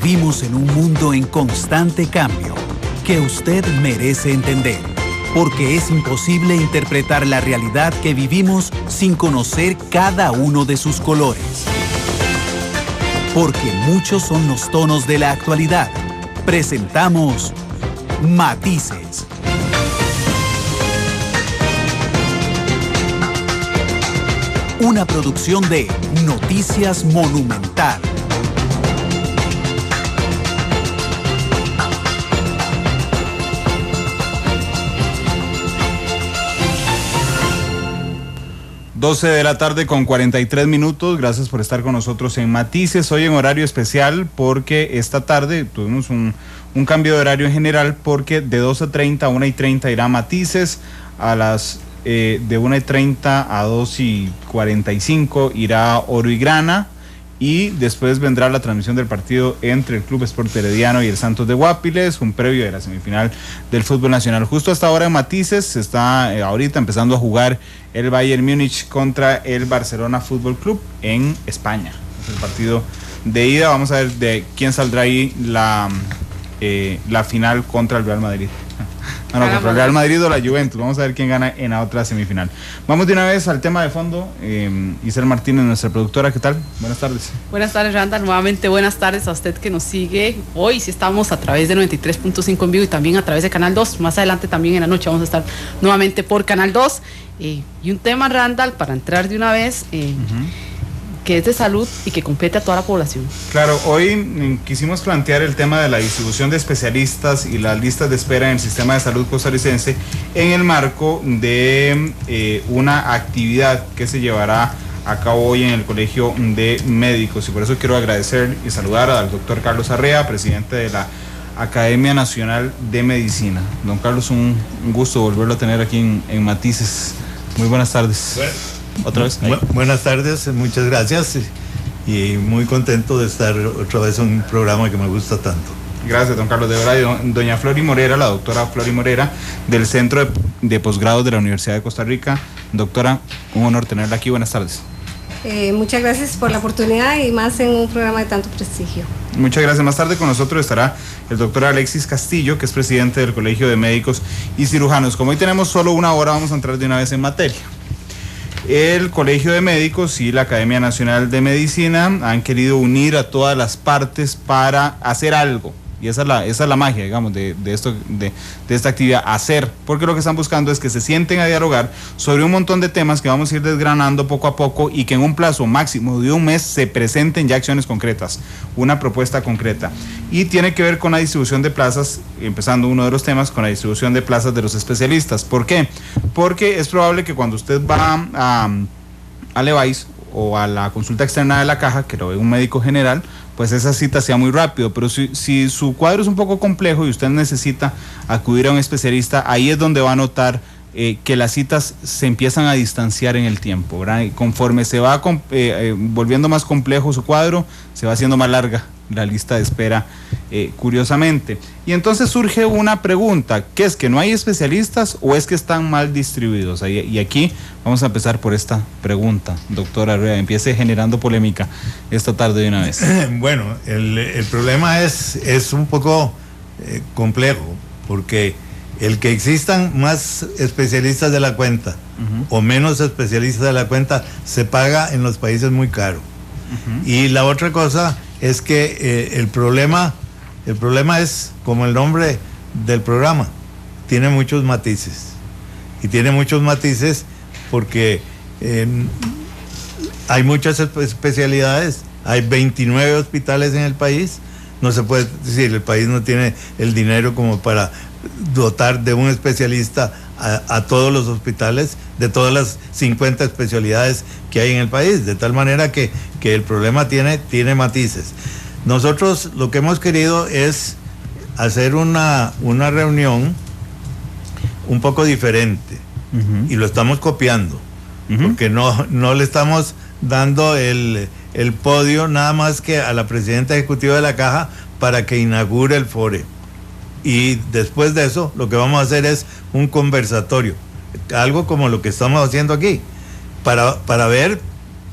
Vivimos en un mundo en constante cambio que usted merece entender, porque es imposible interpretar la realidad que vivimos sin conocer cada uno de sus colores. Porque muchos son los tonos de la actualidad. Presentamos Matices. Una producción de Noticias Monumental. De la tarde con 43 minutos. Gracias por estar con nosotros en Matices. Hoy en horario especial porque esta tarde tuvimos un cambio de horario en general, porque de 12:30 a 1:30 irá Matices, a las de 1:30 a 2:45 irá Oro y Grana, y después vendrá la transmisión del partido entre el Club Sport Herediano y el Santos de Guapiles, un previo de la semifinal del fútbol nacional. Justo hasta ahora en Matices se está ahorita empezando a jugar el Bayern Múnich contra el Barcelona Fútbol Club en España. Es el partido de ida. Vamos a ver de quién saldrá ahí la final contra el Real Madrid. Contra el Real Madrid o la Juventus. Vamos a ver quién gana en la otra semifinal. Vamos de una vez al tema de fondo. Isel Martínez, nuestra productora, ¿qué tal? Buenas tardes. Buenas tardes, Randall. Nuevamente buenas tardes a usted que nos sigue. Hoy sí estamos a través de 93.5 en vivo y también a través de Canal 2. Más adelante también en la noche vamos a estar nuevamente por Canal 2. Y un tema, Randall, para entrar de una vez, que es de salud y que compete a toda la población. Claro, hoy quisimos plantear el tema de la distribución de especialistas y las listas de espera en el sistema de salud costarricense en el marco de una actividad que se llevará a cabo hoy en el Colegio de Médicos, y por eso quiero agradecer y saludar al doctor Carlos Arrea, presidente de la Academia Nacional de Medicina. Don Carlos, un gusto volverlo a tener aquí en Matices. Muy buenas tardes. Otra vez. Buenas tardes, muchas gracias y muy contento de estar otra vez en un programa que me gusta tanto. Gracias, don Carlos. De verdad, doña Flori Morera, la doctora Flori Morera, del Centro de Posgrados de la Universidad de Costa Rica. Doctora, un honor tenerla aquí. Buenas tardes. Muchas gracias por la oportunidad y más en un programa de tanto prestigio. Muchas gracias. Más tarde con nosotros estará el doctor Alexis Castillo, que es presidente del Colegio de Médicos y Cirujanos. Como hoy tenemos solo una hora, vamos a entrar de una vez en materia. El Colegio de Médicos y la Academia Nacional de Medicina han querido unir a todas las partes para hacer algo. Y esa es la magia, digamos, de esta actividad, hacer, porque lo que están buscando es que se sienten a dialogar sobre un montón de temas que vamos a ir desgranando poco a poco, y que en un plazo máximo de un mes se presenten ya acciones concretas, una propuesta concreta. Y tiene que ver con la distribución de plazas, empezando uno de los temas, con la distribución de plazas de los especialistas. ¿Por qué? Porque es probable que cuando usted va a Levi's o a la consulta externa de la caja, que lo ve un médico general, pues esa cita sea muy rápido, pero si su cuadro es un poco complejo y usted necesita acudir a un especialista, ahí es donde va a notar que las citas se empiezan a distanciar en el tiempo, ¿verdad? Y conforme se va volviendo más complejo su cuadro, se va haciendo más larga la lista de espera, curiosamente. Y entonces surge una pregunta, ¿qué es, que no hay especialistas o es que están mal distribuidos? Y aquí vamos a empezar por esta pregunta, doctora Arrea, empiece generando polémica esta tarde de una vez. Bueno, el problema es un poco complejo, porque el que existan más especialistas de la cuenta o menos especialistas de la cuenta se paga en los países muy caro. Y la otra cosa es que el problema es, como el nombre del programa, tiene muchos matices. Y tiene muchos matices porque hay muchas especialidades, hay 29 hospitales en el país. No se puede decir, el país no tiene el dinero como para dotar de un especialista a todos los hospitales de todas las 50 especialidades que hay en el país, de tal manera que el problema tiene matices. Nosotros lo que hemos querido es hacer una reunión un poco diferente, y lo estamos copiando, porque no le estamos dando el podio nada más que a la presidenta ejecutiva de la Caja para que inaugure el fore. Y después de eso, lo que vamos a hacer es un conversatorio, algo como lo que estamos haciendo aquí, para ver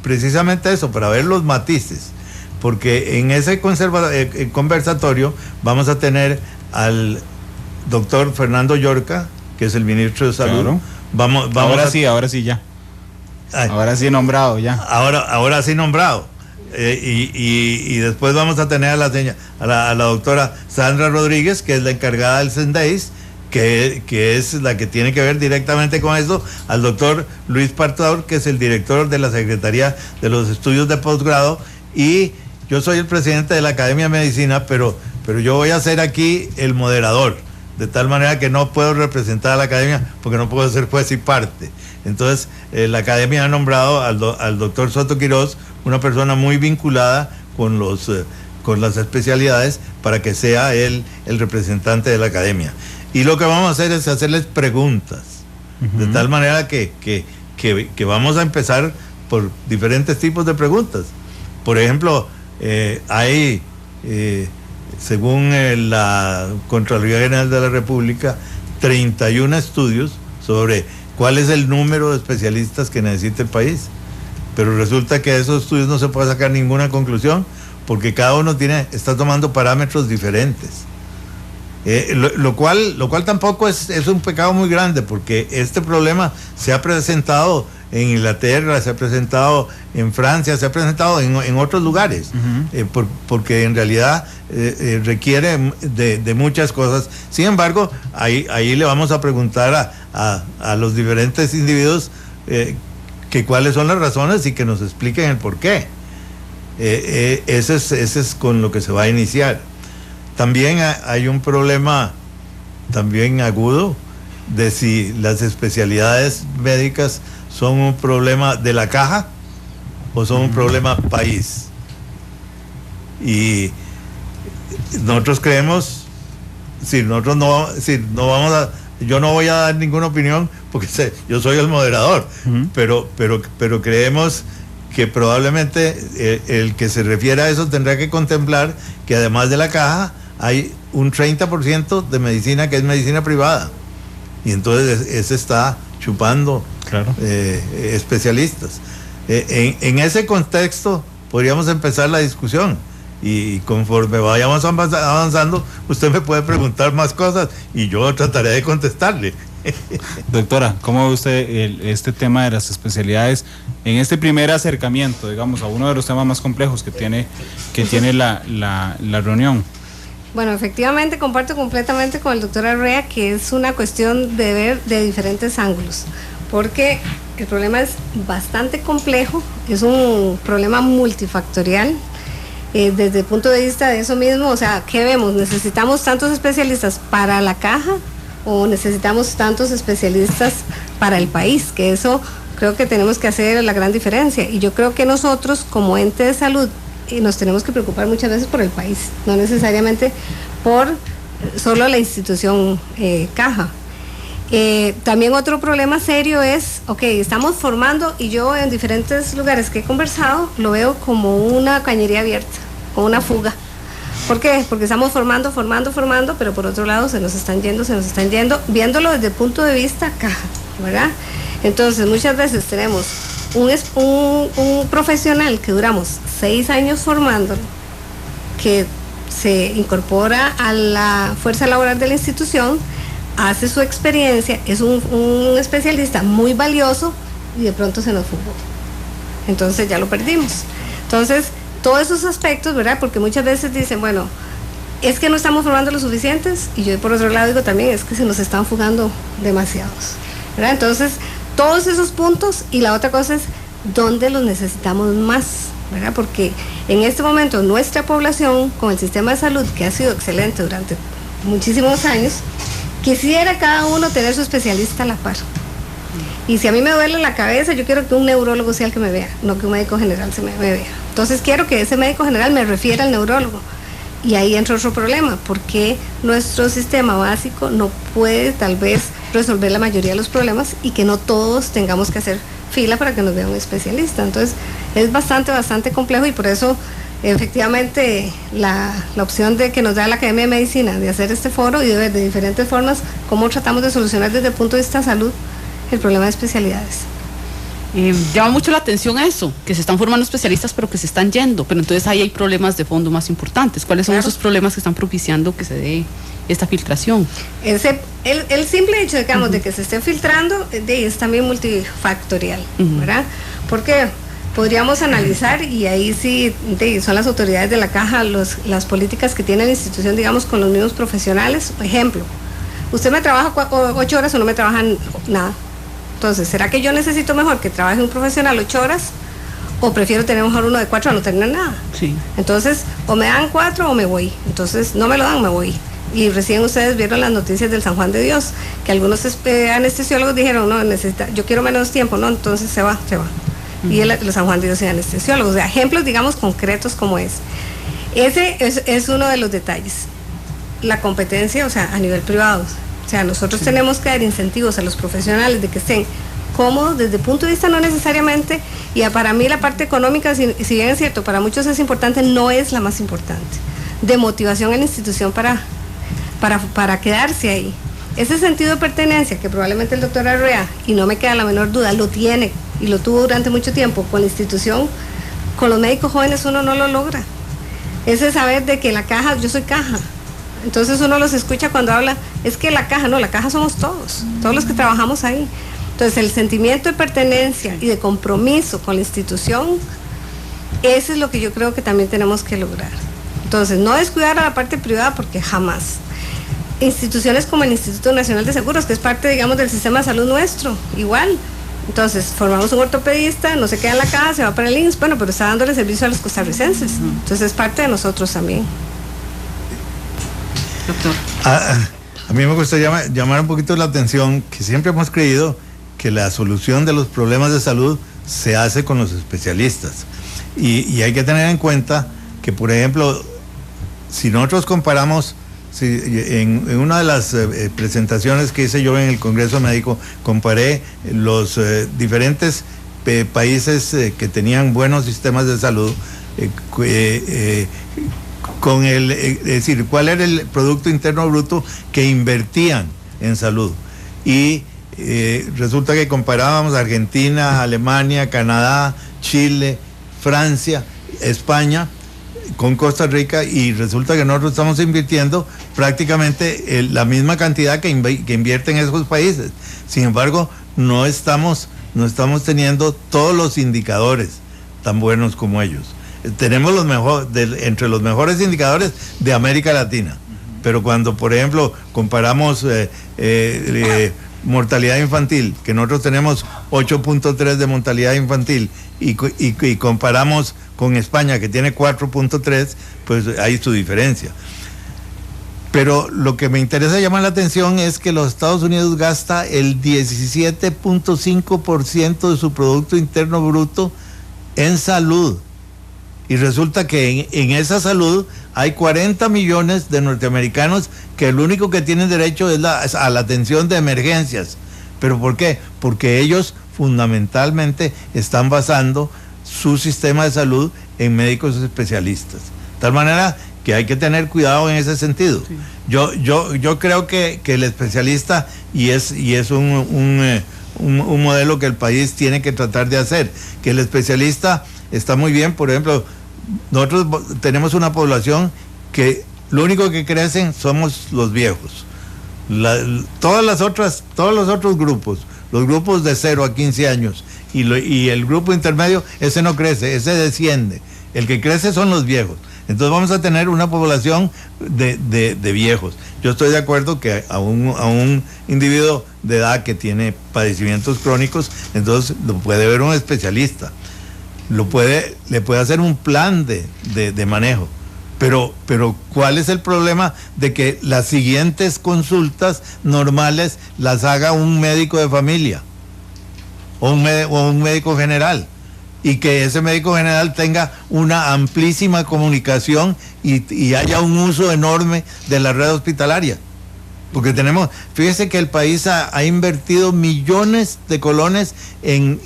precisamente eso, para ver los matices, porque en ese conversatorio vamos a tener al doctor Fernando Llorca, que es el ministro de Salud. Claro. Vamos ahora sí ya. Ay. Ahora sí nombrado ya. Ahora sí nombrado. Y después vamos a tener a la doctora Sandra Rodríguez, que es la encargada del SENDEIS, que es la que tiene que ver directamente con eso, al doctor Luis Partador, que es el director de la Secretaría de los Estudios de Posgrado, y yo soy el presidente de la Academia de Medicina, pero yo voy a ser aquí el moderador, de tal manera que no puedo representar a la Academia porque no puedo ser juez y parte. Entonces, la Academia ha nombrado al doctor Soto Quiroz, una persona muy vinculada con las especialidades, para que sea él el representante de la Academia. Y lo que vamos a hacer es hacerles preguntas, de tal manera que vamos a empezar por diferentes tipos de preguntas. Por ejemplo, hay, según la Contraloría General de la República, 31 estudios sobre cuál es el número de especialistas que necesita el país. Pero resulta que de esos estudios no se puede sacar ninguna conclusión, porque cada uno está tomando parámetros diferentes. Lo cual tampoco es un pecado muy grande, porque este problema se ha presentado en Inglaterra, se ha presentado en Francia, se ha presentado en otros lugares, porque en realidad requiere de muchas cosas. Sin embargo, ahí le vamos a preguntar a los diferentes individuos que cuáles son las razones y que nos expliquen el por qué. Ese es con lo que se va a iniciar. También hay un problema también agudo de si las especialidades médicas son un problema de la caja o son un problema país. Y nosotros creemos, yo no voy a dar ninguna opinión porque yo soy el moderador, pero creemos que probablemente el que se refiere a eso tendrá que contemplar que además de la caja hay un 30% de medicina que es medicina privada, y entonces ese está chupando, claro, especialistas. En ese contexto podríamos empezar la discusión, y conforme vayamos avanzando, usted me puede preguntar más cosas y yo trataré de contestarle. Doctora, ¿cómo ve usted este tema de las especialidades en este primer acercamiento, digamos, a uno de los temas más complejos que tiene la reunión? Bueno, efectivamente comparto completamente con el doctor Arrea que es una cuestión de ver de diferentes ángulos, porque el problema es bastante complejo, es un problema multifactorial. Desde el punto de vista de eso mismo, o sea, ¿qué vemos? ¿Necesitamos tantos especialistas para la caja o necesitamos tantos especialistas para el país? Que eso creo que tenemos que hacer la gran diferencia, y yo creo que nosotros como ente de salud nos tenemos que preocupar muchas veces por el país, no necesariamente por solo la institución caja. También otro problema serio es, estamos formando, y yo en diferentes lugares que he conversado lo veo como una cañería abierta, como una fuga. ¿Por qué? Porque estamos formando, pero por otro lado se nos están yendo, viéndolo desde el punto de vista caja, ¿verdad? Entonces muchas veces tenemos un profesional que duramos 6 años formándolo, que se incorpora a la fuerza laboral de la institución, hace su experiencia, es un especialista muy valioso, y de pronto se nos fugó. Entonces ya lo perdimos. Entonces, todos esos aspectos, ¿verdad? Porque muchas veces dicen, bueno, es que no estamos formando lo suficientes, y yo por otro lado digo también, es que se nos están fugando demasiados, ¿verdad? Entonces, todos esos puntos, y la otra cosa es, ¿dónde los necesitamos más? ¿Verdad? Porque en este momento nuestra población, con el sistema de salud que ha sido excelente durante muchísimos años, quisiera cada uno tener su especialista a la par. Y si a mí me duele la cabeza, yo quiero que un neurólogo sea el que me vea, no que un médico general me vea. Entonces quiero que ese médico general me refiera al neurólogo. Y ahí entra otro problema, porque nuestro sistema básico no puede tal vez resolver la mayoría de los problemas, y que no todos tengamos que hacer fila para que nos vea un especialista. Entonces es bastante complejo, y por eso efectivamente la opción de que nos da la Academia de Medicina de hacer este foro y de ver de diferentes formas cómo tratamos de solucionar desde el punto de vista de salud el problema de especialidades. Llama mucho la atención eso, que se están formando especialistas pero que se están yendo, pero entonces ahí hay problemas de fondo más importantes. ¿Cuáles son esos problemas que están propiciando que se dé esta filtración? El simple hecho, digamos, de que se esté filtrando es también multifactorial, ¿verdad? Porque podríamos analizar, y ahí sí son las autoridades de la caja, las políticas que tiene la institución, digamos, con los mismos profesionales. Por ejemplo, usted me trabaja 8 horas o no me trabaja nada. Entonces, ¿será que yo necesito mejor que trabaje un profesional 8 horas? ¿O prefiero tener mejor uno de 4 a no tener nada? Sí. Entonces, o me dan 4 o me voy. Entonces, no me lo dan, me voy. Y recién ustedes vieron las noticias del San Juan de Dios, que algunos anestesiólogos dijeron, no, yo quiero menos tiempo, no, entonces se va. Y el San Juan de Dios es anestesiólogo. O sea, ejemplos, digamos, concretos como es. Ese es uno de los detalles. La competencia, o sea, a nivel privado. O sea, nosotros tenemos que dar incentivos a los profesionales de que estén cómodos desde el punto de vista no necesariamente, y para mí la parte económica, si bien es cierto, para muchos es importante, no es la más importante, de motivación en la institución para quedarse ahí. Ese sentido de pertenencia que probablemente el doctor Arrea, y no me queda la menor duda, lo tiene y lo tuvo durante mucho tiempo con la institución, con los médicos jóvenes uno no lo logra. Ese saber de que la caja, yo soy caja. Entonces uno los escucha cuando habla, es que la caja, no, la caja somos todos los que trabajamos ahí. Entonces el sentimiento de pertenencia y de compromiso con la institución, eso es lo que yo creo que también tenemos que lograr. Entonces, no descuidar a la parte privada, porque jamás. Instituciones como el Instituto Nacional de Seguros, que es parte, digamos, del sistema de salud nuestro, igual. Entonces, formamos un ortopedista, no se queda en la casa, se va para el INSS, bueno, pero está dándole servicio a los costarricenses. Entonces, es parte de nosotros también. Doctor. A mí me gustaría llamar un poquito la atención que siempre hemos creído que la solución de los problemas de salud se hace con los especialistas. Y hay que tener en cuenta que, por ejemplo, si nosotros comparamos, en una de las presentaciones que hice yo en el Congreso Médico, comparé los diferentes países que tenían buenos sistemas de salud con es decir, cuál era el Producto Interno Bruto que invertían en salud. Y resulta que comparábamos Argentina, Alemania, Canadá, Chile, Francia, España con Costa Rica, y resulta que nosotros estamos invirtiendo prácticamente la misma cantidad que invierten esos países. Sin embargo, no estamos teniendo todos los indicadores tan buenos como ellos. Tenemos entre los mejores indicadores de América Latina, pero cuando, por ejemplo, comparamos mortalidad infantil, que nosotros tenemos 8.3 de mortalidad infantil, y comparamos con España, que tiene 4.3, pues hay su diferencia. Pero lo que me interesa llamar la atención es que los Estados Unidos gasta el 17.5% de su Producto Interno Bruto en salud. Y resulta que en esa salud hay 40 millones de norteamericanos que lo único que tienen derecho es a la atención de emergencias. ¿Pero por qué? Porque ellos fundamentalmente están basando su sistema de salud en médicos especialistas. De tal manera que hay que tener cuidado en ese sentido. Sí. Yo creo que el especialista, y es un modelo que el país tiene que tratar de hacer, que el especialista está muy bien. Por ejemplo, nosotros tenemos una población que lo único que crecen somos los viejos. Todos los otros grupos, los grupos de 0 a 15 años y el grupo intermedio, ese no crece, ese desciende. El que crece son los viejos. Entonces vamos a tener una población de viejos. Yo estoy de acuerdo que a un individuo de edad que tiene padecimientos crónicos, entonces lo puede ver un especialista. Le puede hacer un plan de manejo. Pero ¿cuál es el problema de que las siguientes consultas normales las haga un médico de familia o un médico general? Y que ese médico general tenga una amplísima comunicación y haya un uso enorme de la red hospitalaria. Porque fíjese que el país ha invertido millones de colones en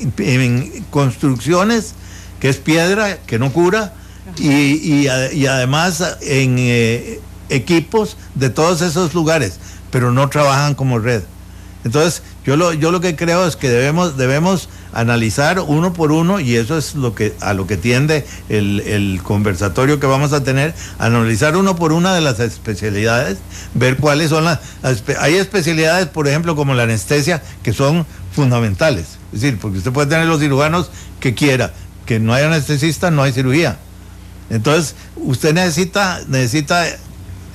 construcciones, que es piedra, que no cura, y además en equipos de todos esos lugares, pero no trabajan como red. Entonces, yo lo que creo es que debemos analizar uno por uno, y eso es a lo que tiende el conversatorio que vamos a tener, analizar uno por una de las especialidades, ver cuáles son hay especialidades, por ejemplo, como la anestesia, que son fundamentales. Es decir, porque usted puede tener los cirujanos que quiera, que no hay anestesista, no hay cirugía. Entonces, usted necesita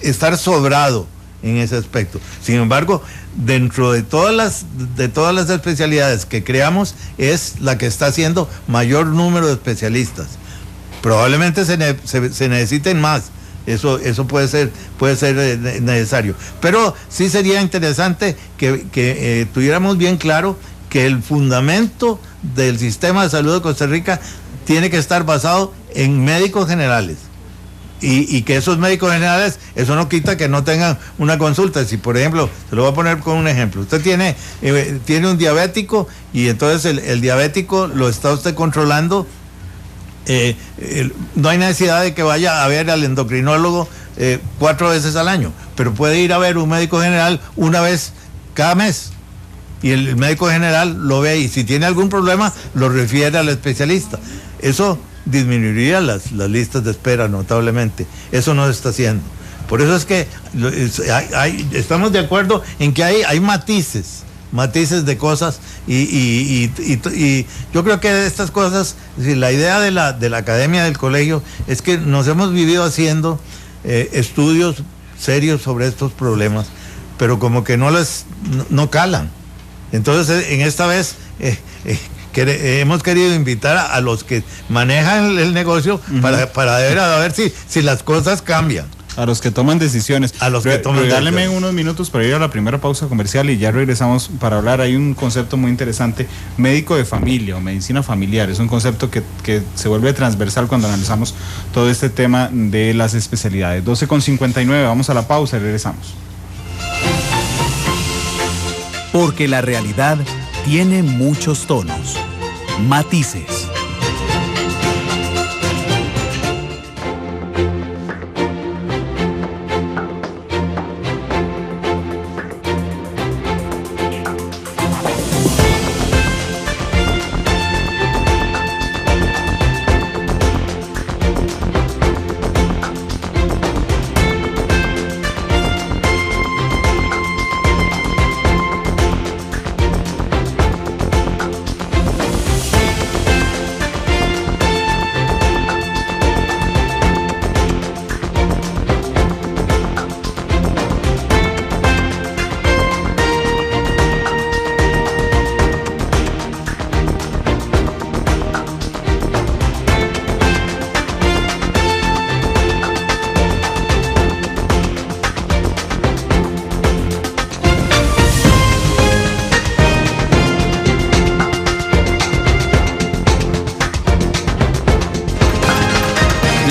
estar sobrado en ese aspecto. Sin embargo, dentro de todas las especialidades que creamos, es la que está haciendo mayor número de especialistas. Probablemente se necesiten más. Eso puede ser necesario. Pero sí sería interesante que tuviéramos bien claro que el fundamento del sistema de salud de Costa Rica tiene que estar basado en médicos generales. Y que esos médicos generales, eso no quita que no tengan una consulta. Si, por ejemplo, se lo voy a poner con un ejemplo, usted tiene un diabético, y entonces el diabético lo está usted controlando, no hay necesidad de que vaya a ver al endocrinólogo 4 veces al año, pero puede ir a ver un médico general una vez cada mes, y el médico general lo ve, y si tiene algún problema lo refiere al especialista. Eso disminuiría las listas de espera notablemente. Eso no se está haciendo. Por eso es que estamos de acuerdo en que hay matices de cosas, y yo creo que estas cosas, la idea de la academia, del colegio, es que nos hemos vivido haciendo estudios serios sobre estos problemas, pero como que no calan. Entonces, en esta vez hemos querido invitar a los que manejan el negocio, para ver si las cosas cambian. A los que toman decisiones. Regáleme unos minutos para ir a la primera pausa comercial y ya regresamos para hablar. Hay un concepto muy interesante, médico de familia o medicina familiar. Es un concepto que se vuelve transversal cuando analizamos todo este tema de las especialidades. 12:59, vamos a la pausa y regresamos. Porque la realidad tiene muchos tonos, matices.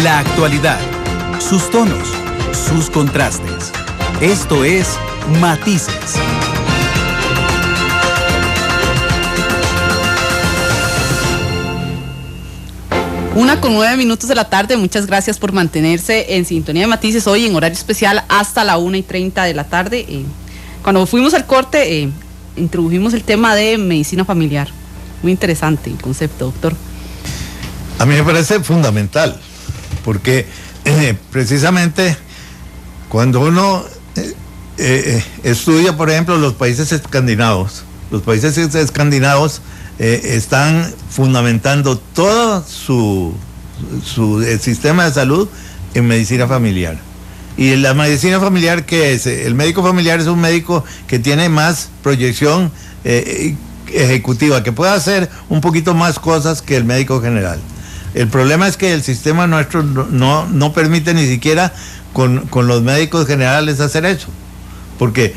La actualidad, sus tonos, sus contrastes. Esto es Matices. 1:09 de la tarde. Muchas gracias por mantenerse en sintonía de Matices hoy en horario especial hasta la 1:30 de la tarde. Cuando fuimos al corte, introdujimos el tema de medicina familiar. Muy interesante el concepto, doctor. A mí me parece fundamental, porque precisamente cuando uno estudia, por ejemplo, los países escandinavos están fundamentando todo su sistema de salud en medicina familiar. Y la medicina familiar, ¿qué es? El médico familiar es un médico que tiene más proyección ejecutiva, que puede hacer un poquito más cosas que el médico general. El problema es que el sistema nuestro no permite ni siquiera con los médicos generales hacer eso, porque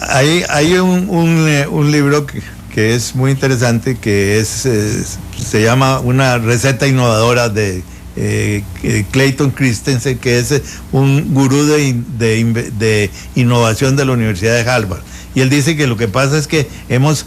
hay un libro que es muy interesante, que se llama Una receta innovadora de Clayton Christensen, que es un gurú de innovación de la Universidad de Harvard, y él dice que lo que pasa es que hemos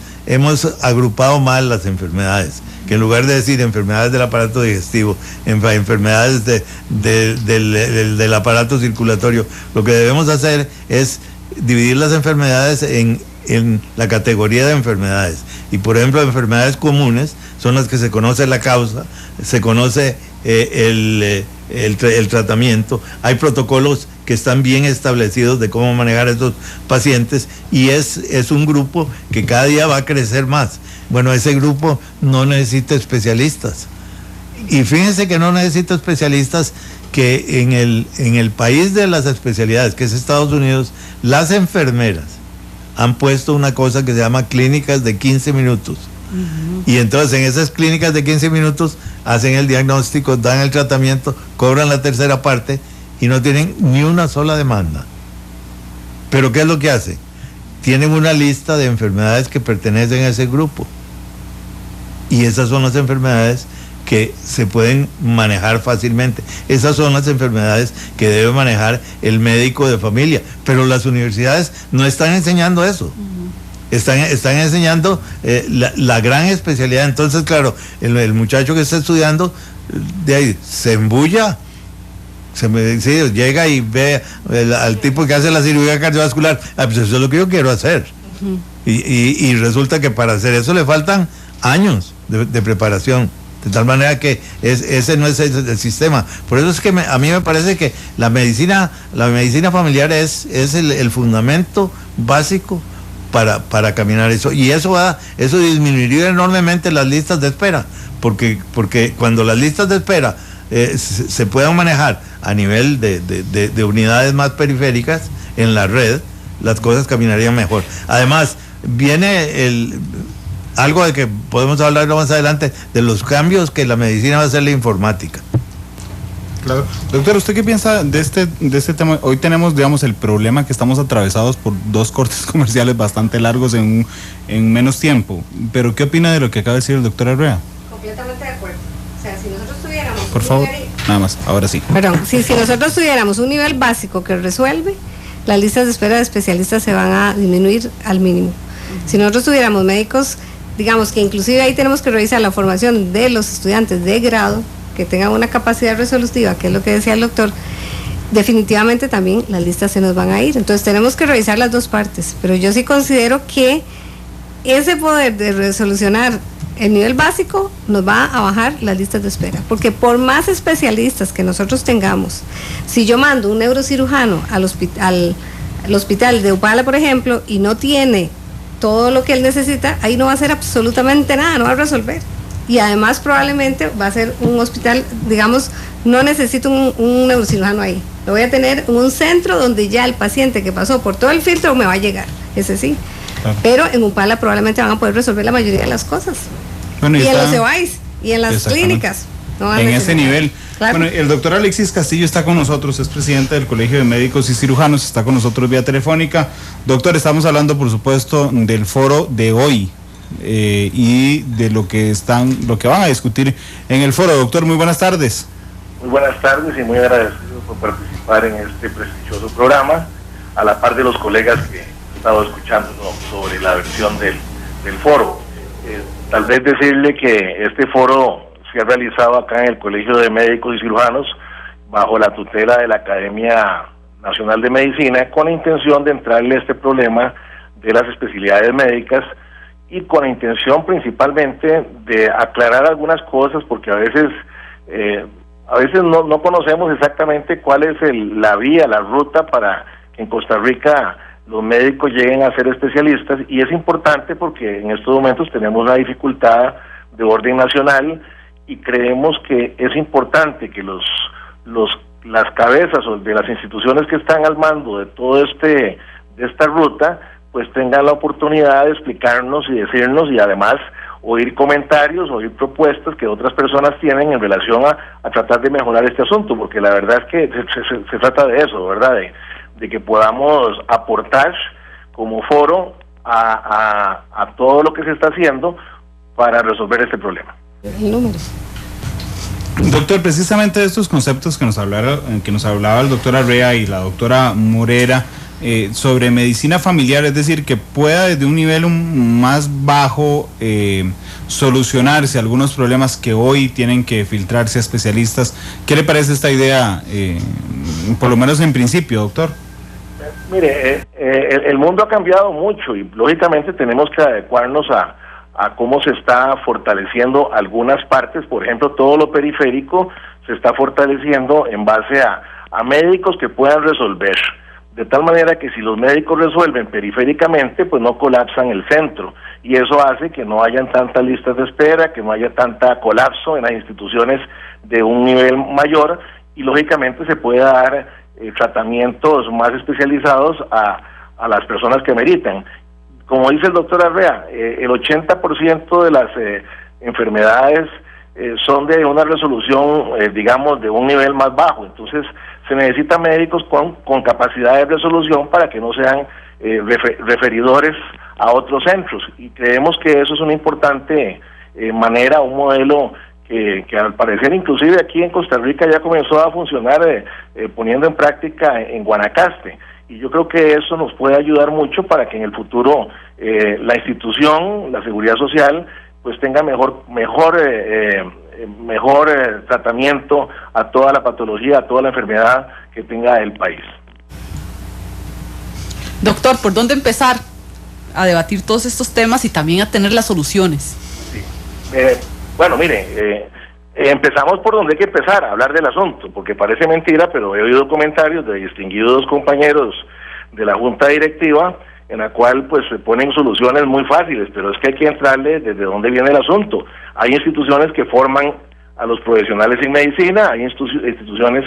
agrupado mal las enfermedades, que en lugar de decir enfermedades del aparato digestivo, enfermedades del aparato circulatorio, lo que debemos hacer es dividir las enfermedades en en la categoría de enfermedades. Y por ejemplo, enfermedades comunes son las que se conoce la causa, se conoce el tratamiento, hay protocolos que están bien establecidos de cómo manejar a estos pacientes, y es un grupo que cada día va a crecer más. Bueno, ese grupo no necesita especialistas. Y fíjense que no necesita especialistas, que en el país de las especialidades, que es Estados Unidos, las enfermeras han puesto una cosa que se llama clínicas de 15 minutos. Y entonces en esas clínicas de 15 minutos hacen el diagnóstico, dan el tratamiento, cobran la tercera parte y no tienen ni una sola demanda. Pero ¿qué es lo que hacen? Tienen una lista de enfermedades que pertenecen a ese grupo. Y esas son las enfermedades que se pueden manejar fácilmente. Esas son las enfermedades que debe manejar el médico de familia. Pero las universidades no están enseñando eso. Están enseñando la gran especialidad. Entonces, claro, el muchacho que está estudiando, de ahí se embulla, llega y ve al tipo que hace la cirugía cardiovascular. Pues eso es lo que yo quiero hacer. Y resulta que para hacer eso le faltan años de preparación. De tal manera que ese no es el sistema. Por eso es que a mí me parece que la medicina familiar es el fundamento básico para caminar eso. Y eso disminuiría enormemente las listas de espera. Porque cuando las listas de espera se puedan manejar a nivel de unidades más periféricas en la red, las cosas caminarían mejor. Además, viene algo de que podemos hablar más adelante, de los cambios que la medicina va a hacer la informática. Claro. Doctor, ¿usted qué piensa de este tema? Hoy tenemos, digamos, el problema que estamos atravesados por 2 cortes comerciales bastante largos en menos tiempo. Pero ¿qué opina de lo que acaba de decir el doctor Arrea? Completamente de acuerdo. O sea, si nosotros tuviéramos... Por favor, nada más, ahora sí. Perdón, si nosotros tuviéramos un nivel básico que resuelve, las listas de espera de especialistas se van a disminuir al mínimo. Si nosotros tuviéramos médicos, digamos que inclusive ahí tenemos que revisar la formación de los estudiantes de grado, que tengan una capacidad resolutiva, que es lo que decía el doctor, definitivamente también las listas se nos van a ir. Entonces tenemos que revisar las dos partes, pero yo sí considero que ese poder de resolucionar el nivel básico nos va a bajar las listas de espera, porque por más especialistas que nosotros tengamos, si yo mando un neurocirujano al hospital de Upala, por ejemplo, y no tiene todo lo que él necesita, ahí no va a hacer absolutamente nada, no va a resolver. Y además probablemente va a ser un hospital, digamos, no necesito un neurocirujano ahí. Lo voy a tener en un centro donde ya el paciente que pasó por todo el filtro me va a llegar, ese sí. Claro. Pero en Upala probablemente van a poder resolver la mayoría de las cosas. Bueno, y en los EOAIS y en las clínicas. No en ese nivel. Claro. Bueno, el doctor Alexis Castillo está con nosotros, es presidente del Colegio de Médicos y Cirujanos, está con nosotros vía telefónica. Doctor, estamos hablando, por supuesto, del foro de hoy y de lo que van a discutir en el foro. Doctor, muy buenas tardes. Muy buenas tardes y muy agradecido por participar en este prestigioso programa, a la par de los colegas que he estado escuchando sobre la versión del foro. Tal vez decirle que este foro se ha realizado acá en el Colegio de Médicos y Cirujanos bajo la tutela de la Academia Nacional de Medicina, con la intención de entrarle a este problema de las especialidades médicas y con la intención principalmente de aclarar algunas cosas, porque a veces no conocemos exactamente cuál es la vía, la ruta para que en Costa Rica los médicos lleguen a ser especialistas, y es importante porque en estos momentos tenemos una dificultad de orden nacional y creemos que es importante que las cabezas de las instituciones que están al mando de todo de esta ruta pues tengan la oportunidad de explicarnos y decirnos, y además oír comentarios, oír propuestas que otras personas tienen en relación a tratar de mejorar este asunto, porque la verdad es que se trata de eso, ¿verdad? De que podamos aportar como foro a todo lo que se está haciendo para resolver este problema. Doctor, precisamente de estos conceptos que nos hablaba el doctor Arrea y la doctora Morera sobre medicina familiar, es decir, que pueda desde un nivel más bajo solucionarse algunos problemas que hoy tienen que filtrarse a especialistas. ¿Qué le parece esta idea, por lo menos en principio, doctor? Mire, el mundo ha cambiado mucho y lógicamente tenemos que adecuarnos a cómo se está fortaleciendo algunas partes. Por ejemplo, todo lo periférico se está fortaleciendo en base a médicos que puedan resolver, de tal manera que si los médicos resuelven periféricamente, pues no colapsan el centro, y eso hace que no hayan tantas listas de espera, que no haya tanta colapso en las instituciones de un nivel mayor, y lógicamente se puede dar tratamientos más especializados a las personas que meritan. Como dice el doctor Arrea, el 80% de las enfermedades son de una resolución, digamos, de un nivel más bajo. Entonces, se necesitan médicos con capacidad de resolución para que no sean referidores a otros centros. Y creemos que eso es una importante manera, un modelo que al parecer inclusive aquí en Costa Rica ya comenzó a funcionar poniendo en práctica en Guanacaste. Y yo creo que eso nos puede ayudar mucho para que en el futuro la institución, la seguridad social, pues tenga mejor tratamiento a toda la patología, a toda la enfermedad que tenga el país. Doctor, ¿por dónde empezar a debatir todos estos temas y también a tener las soluciones? Sí. Bueno, mire, empezamos por donde hay que empezar, a hablar del asunto, porque parece mentira, pero he oído comentarios de distinguidos compañeros de la Junta Directiva en la cual pues se ponen soluciones muy fáciles, pero es que hay que entrarle desde dónde viene el asunto. Hay instituciones que forman a los profesionales en medicina, hay instituciones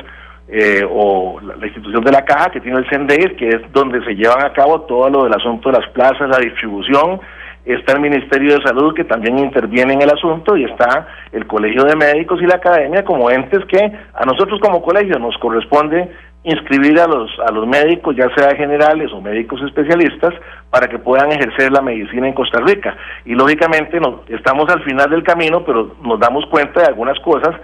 o la institución de la Caja que tiene el CENDES, que es donde se llevan a cabo todo lo del asunto de las plazas, la distribución. Está el Ministerio de Salud, que también interviene en el asunto, y está el Colegio de Médicos y la Academia como entes que a nosotros como colegio nos corresponde inscribir a los médicos, ya sea generales o médicos especialistas, para que puedan ejercer la medicina en Costa Rica. Y lógicamente estamos al final del camino, pero nos damos cuenta de algunas cosas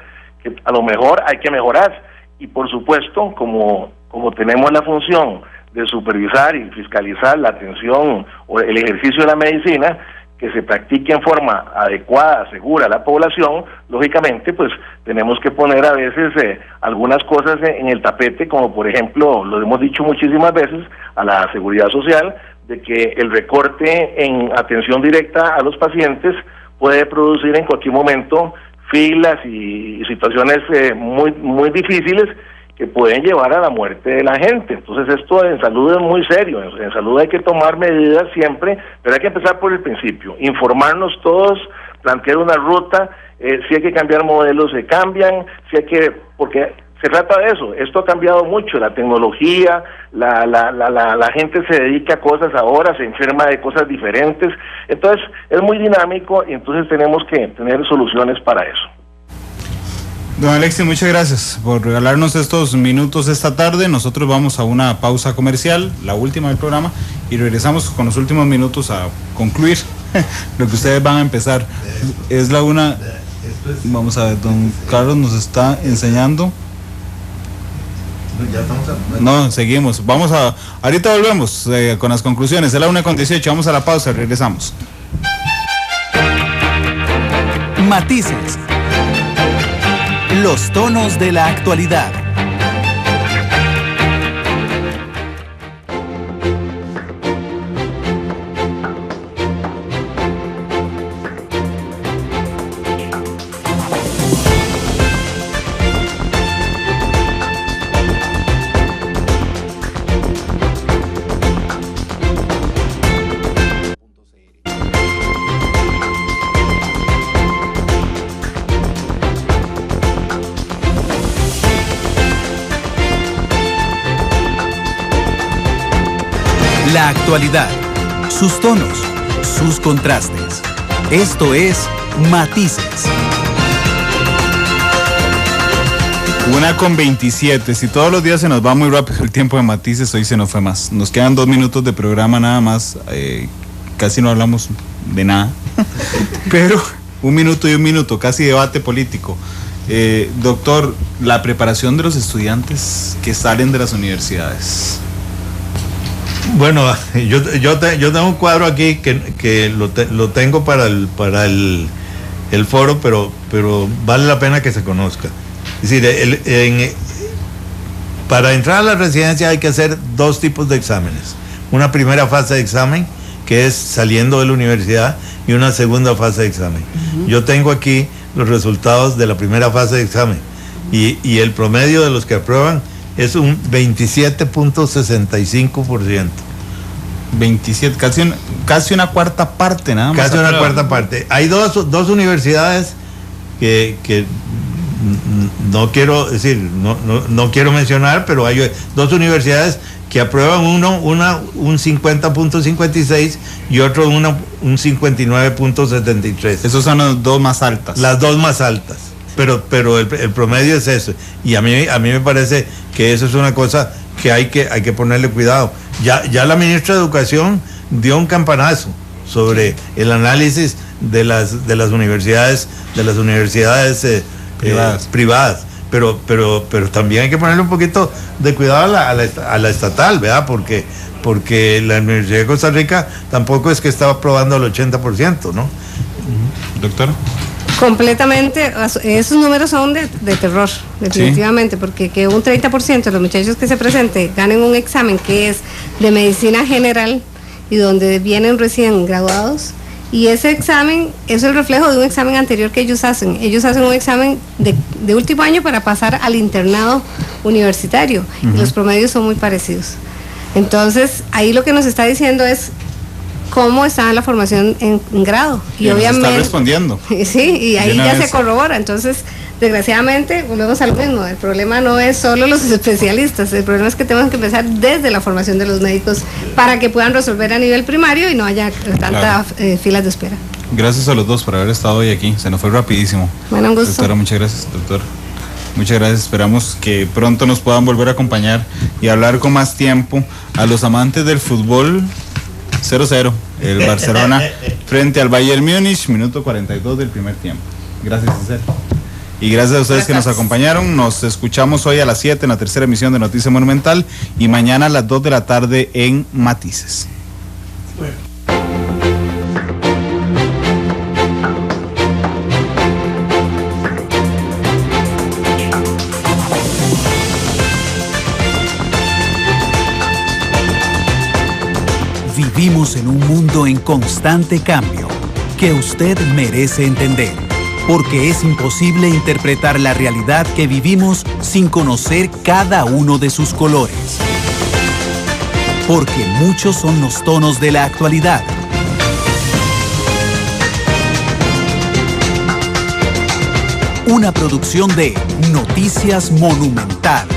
que a lo mejor hay que mejorar. Y por supuesto, como tenemos la función de supervisar y fiscalizar la atención o el ejercicio de la medicina, que se practique en forma adecuada, segura a la población, lógicamente pues tenemos que poner a veces algunas cosas en el tapete, como por ejemplo, lo hemos dicho muchísimas veces, a la seguridad social, de que el recorte en atención directa a los pacientes puede producir en cualquier momento filas y situaciones muy difíciles que pueden llevar a la muerte de la gente. Entonces esto en salud es muy serio, en salud hay que tomar medidas siempre, pero hay que empezar por el principio, informarnos todos, plantear una ruta, si hay que cambiar modelos se cambian, si hay que, porque se trata de eso, esto ha cambiado mucho, la tecnología, la gente se dedica a cosas ahora, se enferma de cosas diferentes, entonces es muy dinámico y entonces tenemos que tener soluciones para eso. Don Alexis, muchas gracias por regalarnos estos minutos esta tarde. Nosotros vamos a una pausa comercial, la última del programa, y regresamos con los últimos minutos a concluir lo que ustedes van a empezar. Es la una. Vamos a ver, don Carlos nos está enseñando. No, seguimos. Ahorita volvemos con las conclusiones. Es la 1:18. Vamos a la pausa, regresamos. Matices. Los tonos de la actualidad. La actualidad, sus tonos, sus contrastes. Esto es Matices. 1:27. Si todos los días se nos va muy rápido el tiempo de Matices, hoy se nos fue más. Nos quedan 2 minutos de programa nada más. Casi no hablamos de nada. Pero 1 minuto y 1 minuto, casi debate político. Doctor, la preparación de los estudiantes que salen de las universidades. Bueno, yo tengo un cuadro aquí que lo tengo para el foro, pero vale la pena que se conozca. Es decir, Para entrar a la residencia hay que hacer 2 tipos de exámenes. Una primera fase de examen, que es saliendo de la universidad, y una segunda fase de examen. Yo tengo aquí los resultados de la primera fase de examen y el promedio de los que aprueban es un 27.65%. 27, casi una cuarta parte nada más. Casi una cuarta parte. Hay dos universidades que no quiero decir, no quiero mencionar, pero hay 2 universidades que aprueban un 50.56 y otro un 59.73. Esos son las 2 más altas. Las 2 más altas. Pero el promedio es eso. Y a mí me parece que eso es una cosa que hay que ponerle cuidado. Ya la ministra de Educación dio un campanazo sobre el análisis de las universidades privadas. Pero también hay que ponerle un poquito de cuidado a la estatal, ¿verdad? Porque la Universidad de Costa Rica tampoco es que estaba aprobando al 80%, ¿no? Doctora. Completamente, esos números son de terror, definitivamente, porque que un 30% de los muchachos que se presenten ganen un examen que es de medicina general y donde vienen recién graduados, y ese examen es el reflejo de un examen anterior que ellos hacen. Ellos hacen un examen de último año para pasar al internado universitario, y los promedios son muy parecidos. Entonces, ahí lo que nos está diciendo es cómo está la formación en grado. Y obviamente está respondiendo. Sí, y ahí ya se corrobora. Entonces, desgraciadamente, volvemos a lo mismo. El problema no es solo los especialistas, el problema es que tenemos que empezar desde la formación de los médicos para que puedan resolver a nivel primario y no haya tantas filas de espera. Gracias a los dos por haber estado hoy aquí. Se nos fue rapidísimo. Bueno, un gusto. Doctora, muchas gracias, doctor. Muchas gracias, esperamos que pronto nos puedan volver a acompañar y hablar con más tiempo. A los amantes del fútbol, 0-0, el Barcelona frente al Bayern Múnich, minuto 42 del primer tiempo. Gracias, César. Y gracias a ustedes que nos acompañaron. Nos escuchamos hoy a las 7 en la tercera emisión de Noticia Monumental y mañana a las 2 de la tarde en Matices. Vivimos en un mundo en constante cambio que usted merece entender, porque es imposible interpretar la realidad que vivimos sin conocer cada uno de sus colores. Porque muchos son los tonos de la actualidad. Una producción de Noticias Monumental.